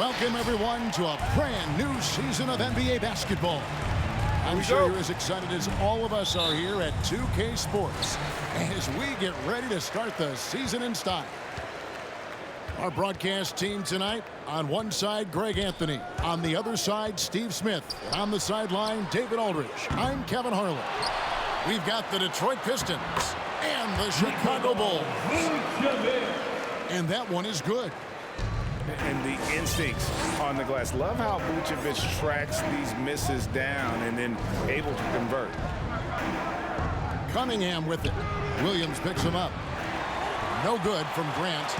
Welcome, everyone, to a brand new season of NBA basketball. I'm sure you're as excited as all of us are here at 2K Sports as we get ready to start the season in style. Our broadcast team tonight, on one side, Greg Anthony. On the other side, Steve Smith. On the sideline, David Aldridge. I'm Kevin Harlan. We've got the Detroit Pistons and the Chicago Bulls. And that one is good. And the instincts on the glass. Love how Vucevic tracks these misses down and then able to convert. Cunningham with it. Williams picks him up. No good from Grant.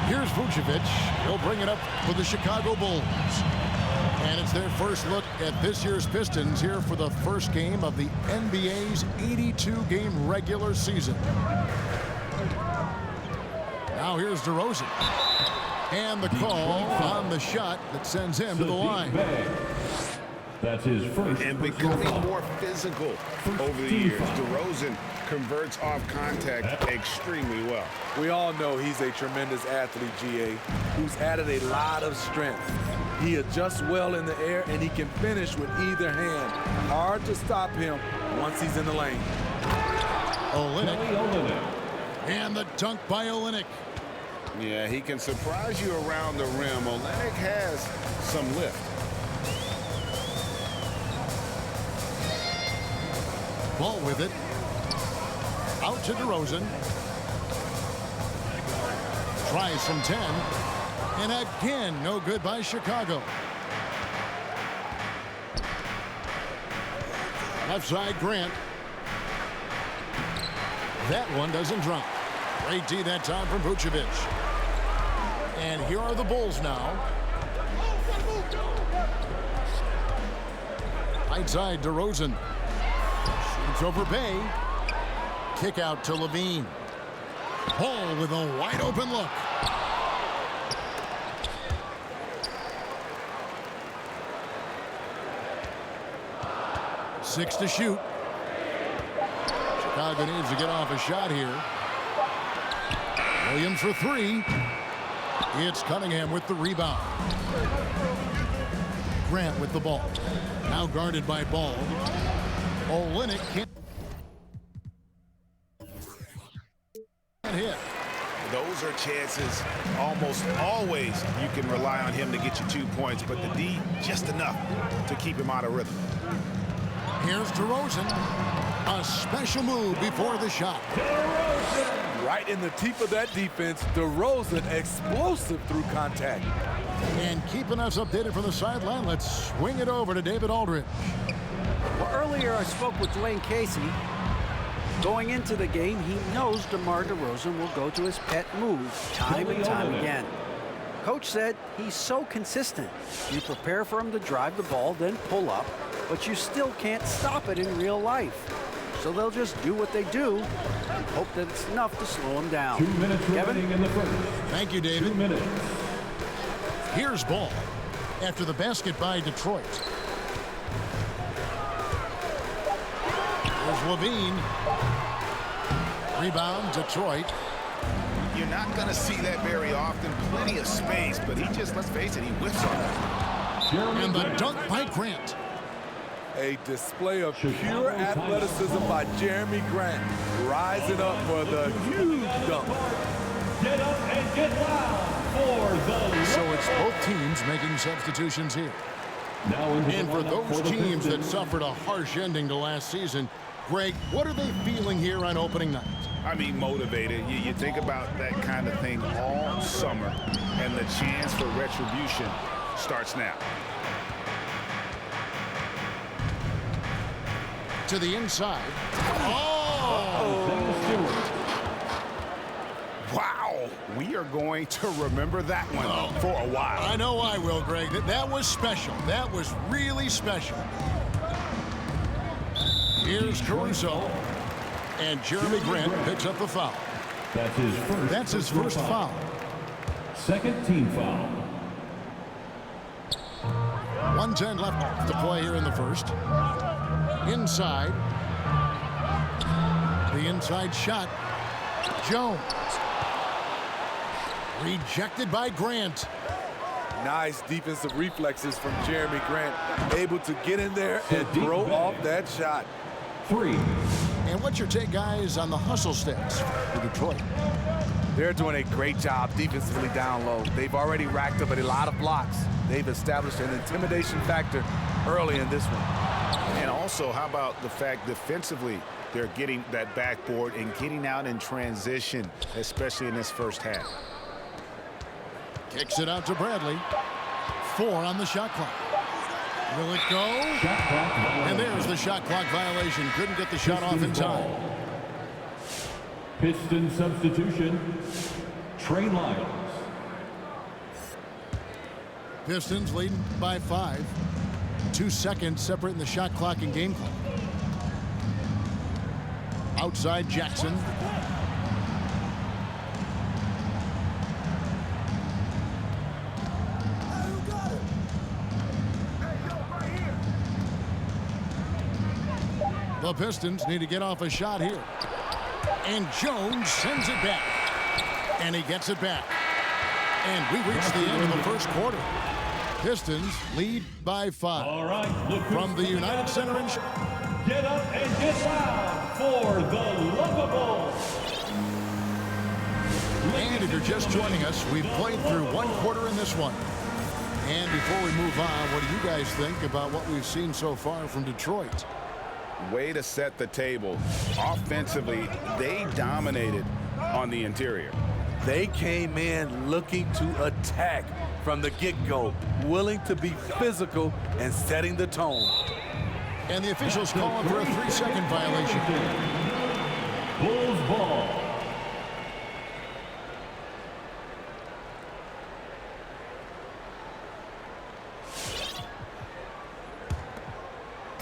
Here's Vucevic. He'll bring it up for the Chicago Bulls. And it's their first look at this year's Pistons here for the first game of the NBA's 82-game regular season. Now here's DeRozan. And the call on the shot that sends him to the line. That's his first. And becoming more physical over the years. DeRozan converts off contact extremely well. We all know he's a tremendous athlete, GA, who's added a lot of strength. He adjusts well in the air, and he can finish with either hand. Hard to stop him once he's in the lane. Olynyk. And the dunk by Olynyk. Yeah, he can surprise you around the rim. Olynyk has some lift. Ball with it. Out to DeRozan. Tries from 10. And again, no good by Chicago. Left side, Grant. That one doesn't drop. Great D that time from Vucevic. And here are the Bulls now. Right side, DeRozan. Shoots over Bay. Kick out to Levine. Ball with a wide open look. Six to shoot. Chicago needs to get off a shot here. Williams for three. It's Cunningham with the rebound. Grant with the ball. Now guarded by Ball. Olynyk can't hit. Those are chances almost always you can rely on him to get you 2 points, but the D just enough to keep him out of rhythm. Here's DeRozan. A special move before the shot. Right in the teeth of that defense, DeRozan explosive through contact. And keeping us updated from the sideline, let's swing it over to David Aldridge. Well, earlier I spoke with Dwayne Casey. Going into the game, he knows DeMar DeRozan will go to his pet move time and time again. Coach said he's so consistent. You prepare for him to drive the ball, then pull up, but you still can't stop it in real life. So they'll just do what they do and hope that it's enough to slow him down. 2 minutes remaining in the first. Thank you, David. 2 minutes. Here's Ball after the basket by Detroit. There's Levine. Rebound, Detroit. You're not going to see that very often. Plenty of space, but he just, let's face it, he whiffs on that. And the dunk by Grant. A display of pure athleticism by Jeremy Grant, rising up for the huge dunk. Get up and get loud for the... So it's both teams making substitutions here. Now and for those teams that suffered a harsh ending to last season, Greg, what are they feeling here on opening night? I mean, motivated. You think about that kind of thing all summer, and the chance for retribution starts now. To the inside. Wow, we are going to remember that one for a while. I know I will, Greg. That was special. That was really special. Here's Caruso. And Jeremy Grant picks up the foul. That's his first foul. Second team foul. 1:10 left to play here in the first. Inside. The inside shot. Jones. Rejected by Grant. Nice defensive reflexes from Jeremy Grant, able to get in there and throw off that shot. 3. And what's your take, guys, on the hustle stats for Detroit? They're doing a great job defensively down low. They've already racked up a lot of blocks. They've established an intimidation factor early in this one. And also, how about the fact defensively, they're getting that backboard and getting out in transition, especially in this first half. Kicks it out to Bradley. 4 on the shot clock. Will it go? And there's the shot clock violation. Couldn't get the shot off in time. Piston substitution, Trey Lyles. Pistons leading by 5. 2 seconds separating the shot clock and game clock. Outside Jackson. The Pistons need to get off a shot here. And Jones sends it back. And he gets it back. And we reach the end of the first quarter. Pistons lead by 5. All right, look From the United Center in get up and get loud for the Webull. And if you're just joining us, we've played through 1 quarter in this one. And before we move on, what do you guys think about what we've seen so far from Detroit? Way to set the table. Offensively, they dominated on the interior. They came in looking to attack from the get-go, willing to be physical and setting the tone. And the officials calling for a 3-second violation. Bulls ball.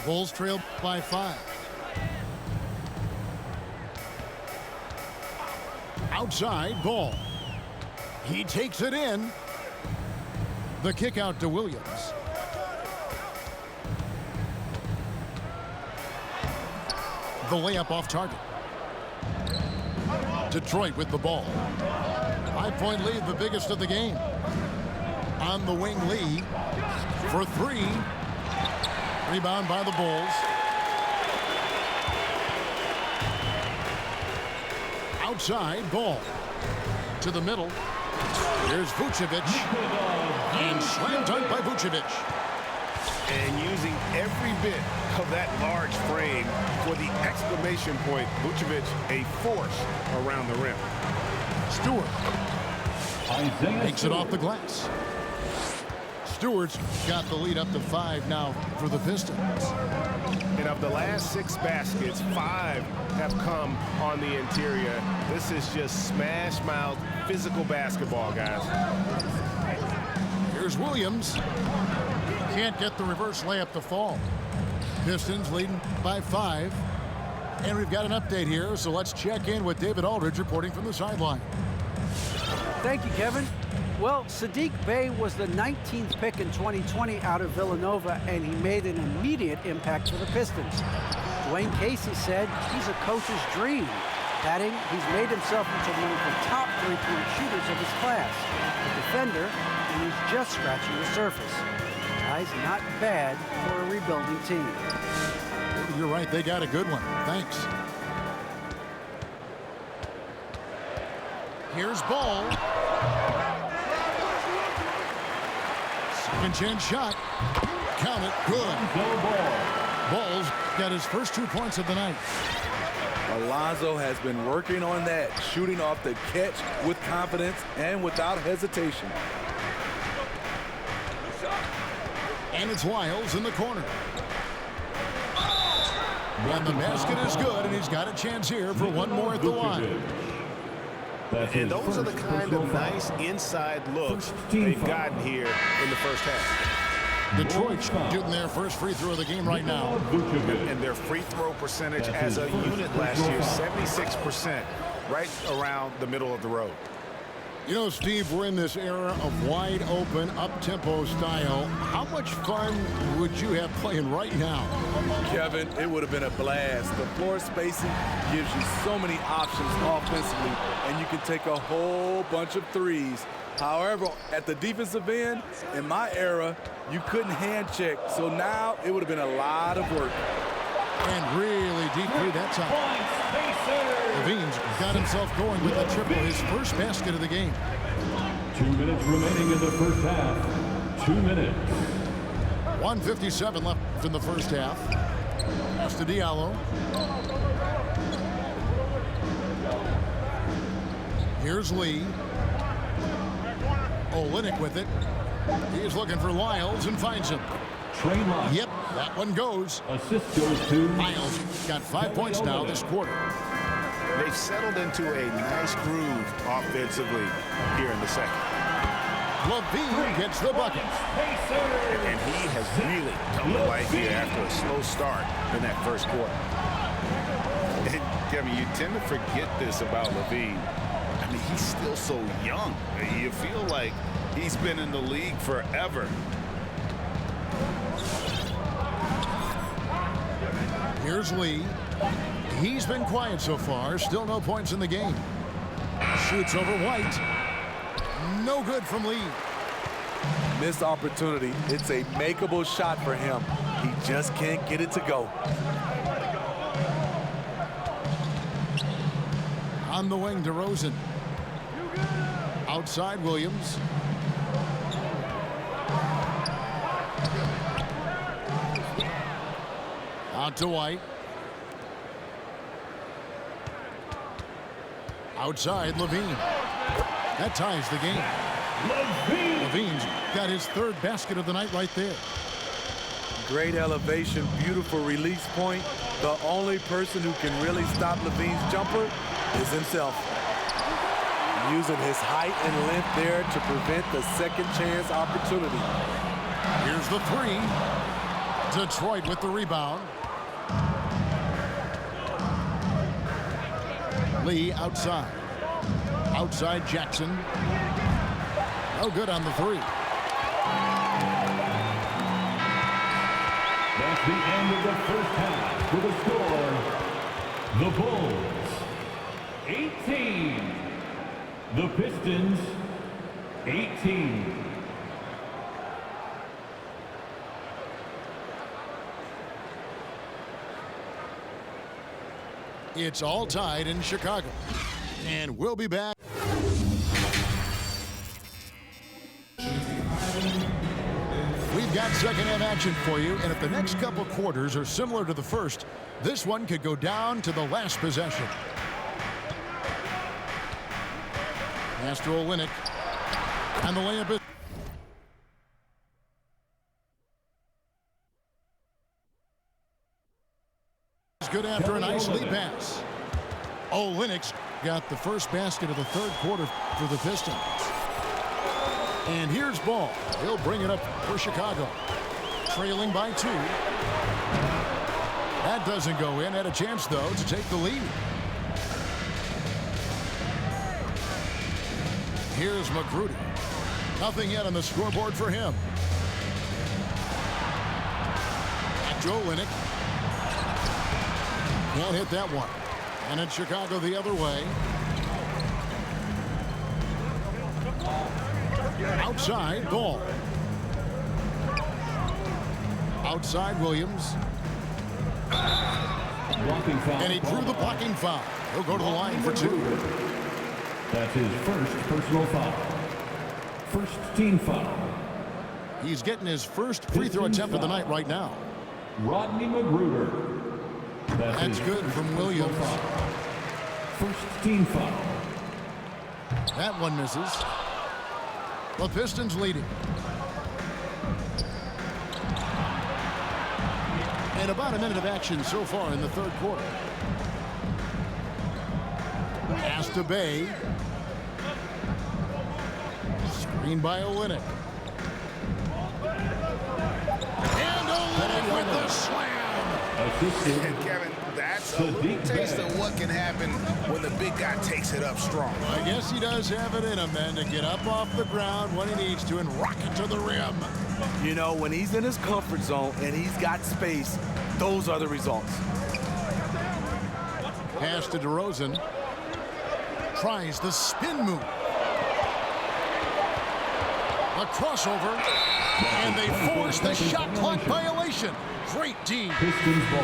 Bulls trail by 5. Outside, Ball. He takes it in. The kick out to Williams. The layup off target. Detroit with the ball. 5-point lead, the biggest of the game. On the wing, Lee for 3. Rebound by the Bulls. Outside, Ball to the middle. Here's Vucevic. And slam dunk by Vucevic. And using every bit of that large frame for the exclamation point, Vucevic, a force around the rim. Stewart Isaiah takes it off the glass. Stewart's got the lead up to 5 now for the Pistons. And of the last 6 baskets, 5 have come on the interior. This is just smash mouth physical basketball, guys. Here's Williams. Can't get the reverse layup to fall. Pistons leading by 5. And we've got an update here, so let's check in with David Aldridge reporting from the sideline. Thank you, Kevin. Well, Saddiq Bey was the 19th pick in 2020 out of Villanova, and he made an immediate impact for the Pistons. Dwayne Casey said he's a coach's dream, adding he's made himself into one of the top 3-point shooters of his class, a defender, and he's just scratching the surface. Guy's not bad for a rebuilding team. You're right, they got a good one. Thanks. Here's Ball. Second chance shot. Count it. Good. Ball's got his first 2 points of the night. Alonzo has been working on that, shooting off the catch with confidence and without hesitation. And it's Lyles in the corner. And the basket is good, and he's got a chance here for one more at the line. And those are the kind of nice inside looks they've gotten here in the first half. Detroit shooting their first free throw of the game right now. And their free throw percentage as a unit last year, 76%, right around the middle of the road. You know, Steve, we're in this era of wide open, up-tempo style. How much fun would you have playing right now? Kevin, it would have been a blast. The floor spacing gives you so many options offensively, and you can take a whole bunch of threes However, at the defensive end, in my era, you couldn't hand check. So now it would have been a lot of work. And really deep through that time. Levine's got himself going with a triple, his first basket of the game. 2 minutes remaining in the first half. 2 minutes. 1:57 left in the first half. Pass to Diallo. Here's Lee. Olynyk with it. He's looking for Lyles and finds him. Train line. Yep, that one goes. Assist goes to Lyles got 5 points now this quarter. They've settled into a nice groove offensively here in the second. Levine gets the bucket. And he has really come to life here after a slow start in that first quarter. And Kevin, you tend to forget this about Levine. I mean, he's still so young. You feel like he's been in the league forever. Here's Lee. He's been quiet so far. Still no points in the game. Shoots over White. No good from Lee. Missed opportunity. It's a makeable shot for him. He just can't get it to go. On the wing, DeRozan. Outside, Williams. Out to White. Outside, Levine. That ties the game. Levine's got his third basket of the night right there. Great elevation, beautiful release point. The only person who can really stop Levine's jumper is himself. Using his height and length there to prevent the second chance opportunity. Here's the three. Detroit with the rebound. Lee outside. Outside Jackson. No good on the three. That's the end of the first half with a score. The Bulls 18. The Pistons 18. It's all tied in Chicago. And we'll be back. We've got second half action for you, and if the next couple quarters are similar to the first, this one could go down to the last possession. Pass to Olynyk, and the layup is good after a nice lead pass. Olynyk's got the first basket of the third quarter for the Pistons. And here's Ball. He'll bring it up for Chicago. Trailing by 2. That doesn't go in. Had a chance, though, to take the lead. Here's McGruder. Nothing yet on the scoreboard for him. Back to Olynyk. Can't hit that one. And it's Chicago the other way. Outside, Ball. Outside, Williams. Blocking foul. And he drew the blocking foul. He'll go to the line for 2. That's his first personal foul. First team foul. He's getting his first free throw attempt of the night right now. Rodney McGruder. That's good from Williams. First team foul. That one misses. The Pistons leading. And about a minute of action so far in the third quarter. Pass to Bay. Screen by Olynyk. And Olynyk with the slam. And Kevin, that's a little taste of what can happen when the big guy takes it up strong. I guess he does have it in him, man, to get up off the ground when he needs to and rock it to the rim. You know, when he's in his comfort zone and he's got space, those are the results. Pass to DeRozan. Tries the spin move. A crossover, and they force the shot clock violation. Great D. Pistons ball.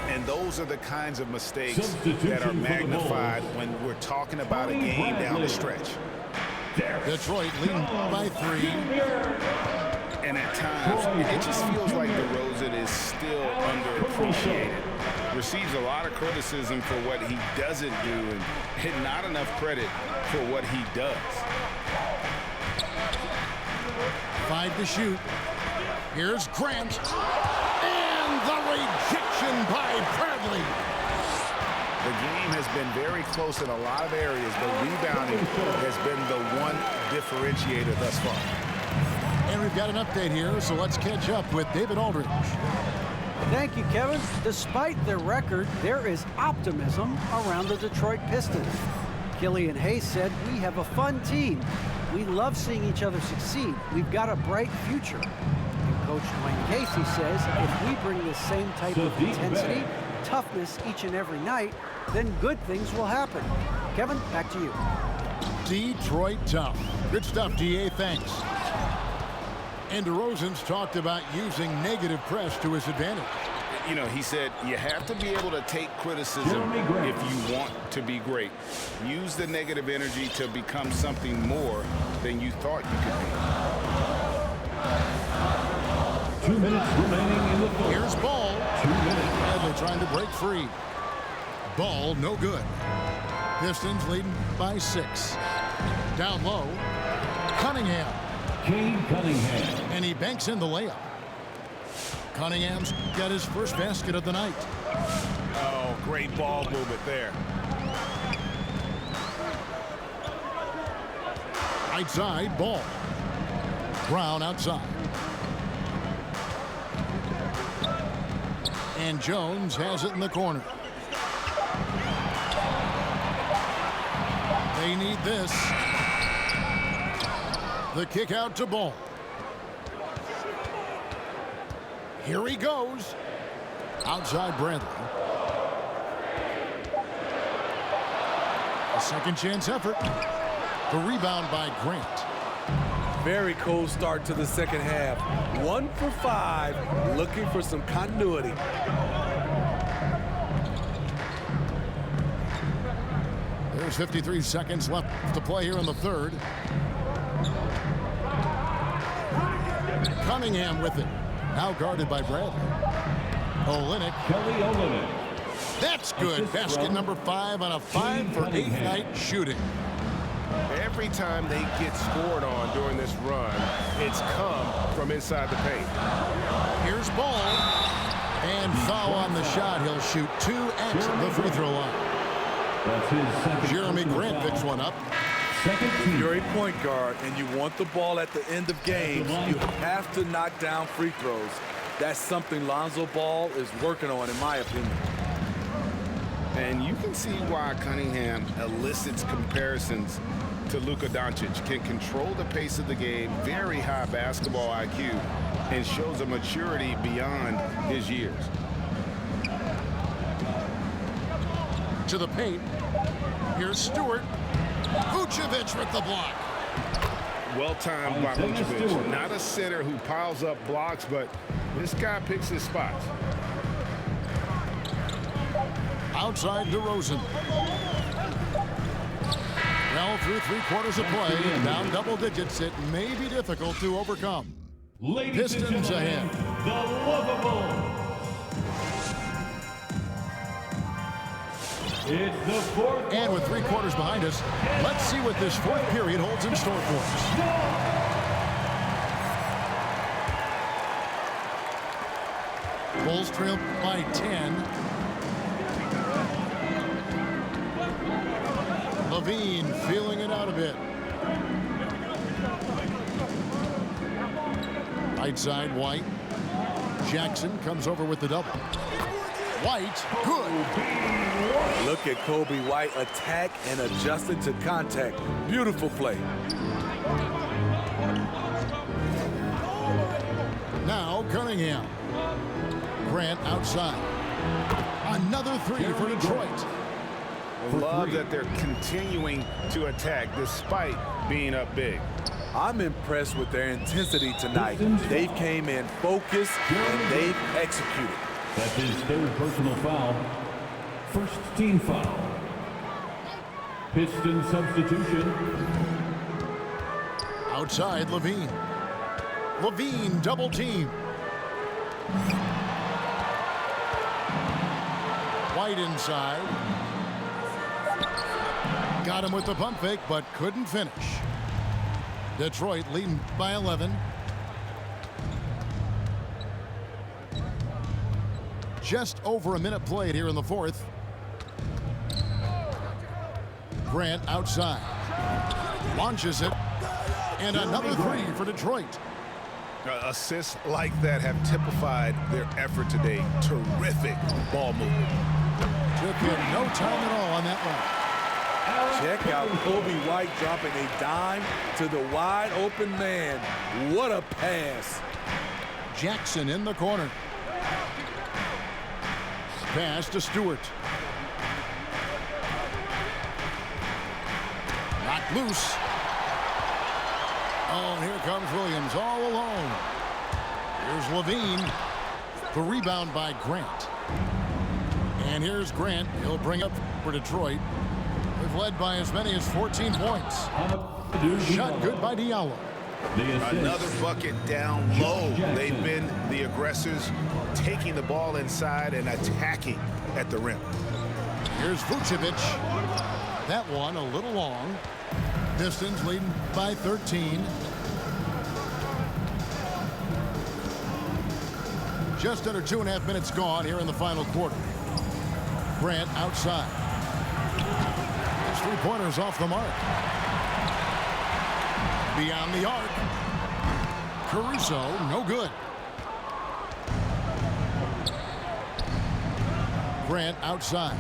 And those are the kinds of mistakes that are magnified when we're talking about a game down the stretch. Detroit leading by 3. And at times, it just feels like DeRozan is still underappreciated. Receives a lot of criticism for what he doesn't do and not enough credit for what he does. 5 to shoot. Here's Grant. And the rejection by Bradley. The game has been very close in a lot of areas, but rebounding has been the one differentiator thus far. And we've got an update here, so let's catch up with David Aldridge. Thank you, Kevin. Despite their record, there is optimism around the Detroit Pistons. Killian Hayes said, "We have a fun team. We love seeing each other succeed. We've got a bright future." And Coach Dwayne Casey says, if we bring the same type of intensity, toughness each and every night, then good things will happen. Kevin, back to you. Detroit tough. Good stuff, DA. Thanks. And DeRozan's talked about using negative press to his advantage. You know, he said you have to be able to take criticism if you want to be great. Use the negative energy to become something more than you thought you could be. 2 minutes remaining in the fourth. Here's Ball. 2 minutes. Bradley trying to break free. Ball, no good. Pistons leading by 6. Down low, Cunningham. Cade Cunningham. And he banks in the layup. Cunningham's got his first basket of the night. Oh, great ball movement there. Right side, Ball. Brown outside. And Jones has it in the corner. They need this. The kick out to Ball. Here he goes. Outside Bradley. A second chance effort. The rebound by Grant. Very cold start to the second half. 1 for 5, looking for some continuity. There's 53 seconds left to play here in the third. Cunningham with it. Now guarded by Bradley. Olynyk. Kelly Olynyk. That's good. Basket number 5 on a 5 for 8 night shooting. Every time they get scored on during this run, it's come from inside the paint. Here's Ball. And foul on the shot. He'll shoot 2 at the free throw line. That's his second. Jeremy Grant picks one up. Second team. You're a point guard and you want the ball at the end of games. You have to knock down free throws. That's something Lonzo Ball is working on, in my opinion. And you can see why Cunningham elicits comparisons to Luka Doncic. Can control the pace of the game, very high basketball IQ, and shows a maturity beyond his years. To the paint. Here's Stewart. Vucevic with the block. Well-timed by Vucevic. Not a center who piles up blocks, but this guy picks his spots. Outside DeRozan. Well, through 3/4 of play, down double digits, it may be difficult to overcome. Pistons ahead. The Webull. It's the fourth. And with 3/4 behind us, let's see what this fourth period holds in store for us. Bulls trail by 10. Levine feeling it out a bit. Right side, White. Jackson comes over with the double. White, good. Look at Kobe White attack and adjusted to contact. Beautiful play. Now Cunningham. Grant outside. Another 3 for Detroit. Love that they're continuing to attack despite being up big. I'm impressed with their intensity tonight. They've came in focused and they've executed. That's his third personal foul. First team foul. Pistons substitution. Outside, Levine. Levine double team. White inside. Got him with the pump fake, but couldn't finish. Detroit leading by 11. Just over a minute played here in the fourth. Grant outside. Launches it. And another three for Detroit. Assists like that have typified their effort today. Terrific ball movement. Took him no time at all on that one. Check out Kobe White dropping a dime to the wide open man. What a pass. Jackson in the corner. Pass to Stewart. Knocked loose. Oh, and here comes Williams all alone. Here's Levine. The rebound by Grant. And here's Grant. He'll bring up for Detroit. They've led by as many as 14 points. Shot good by Diallo. Another bucket down low. They've been the aggressors, taking the ball inside and attacking at the rim. Here's Vucevic. That one a little long. Pistons leading by 13. Just under 2.5 minutes gone here in the final quarter. Grant outside. His three-pointers off the mark. Beyond the arc. Caruso, no good. Grant outside.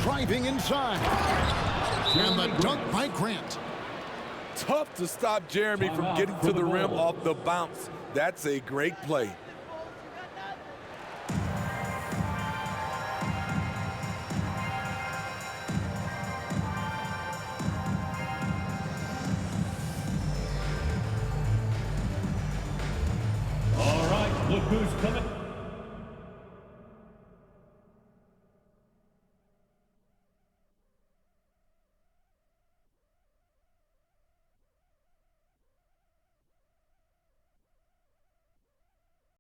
Driving inside. And the dunk by Grant. Tough to stop Jeremy from getting to the rim off the bounce. That's a great play. All right, look who's coming.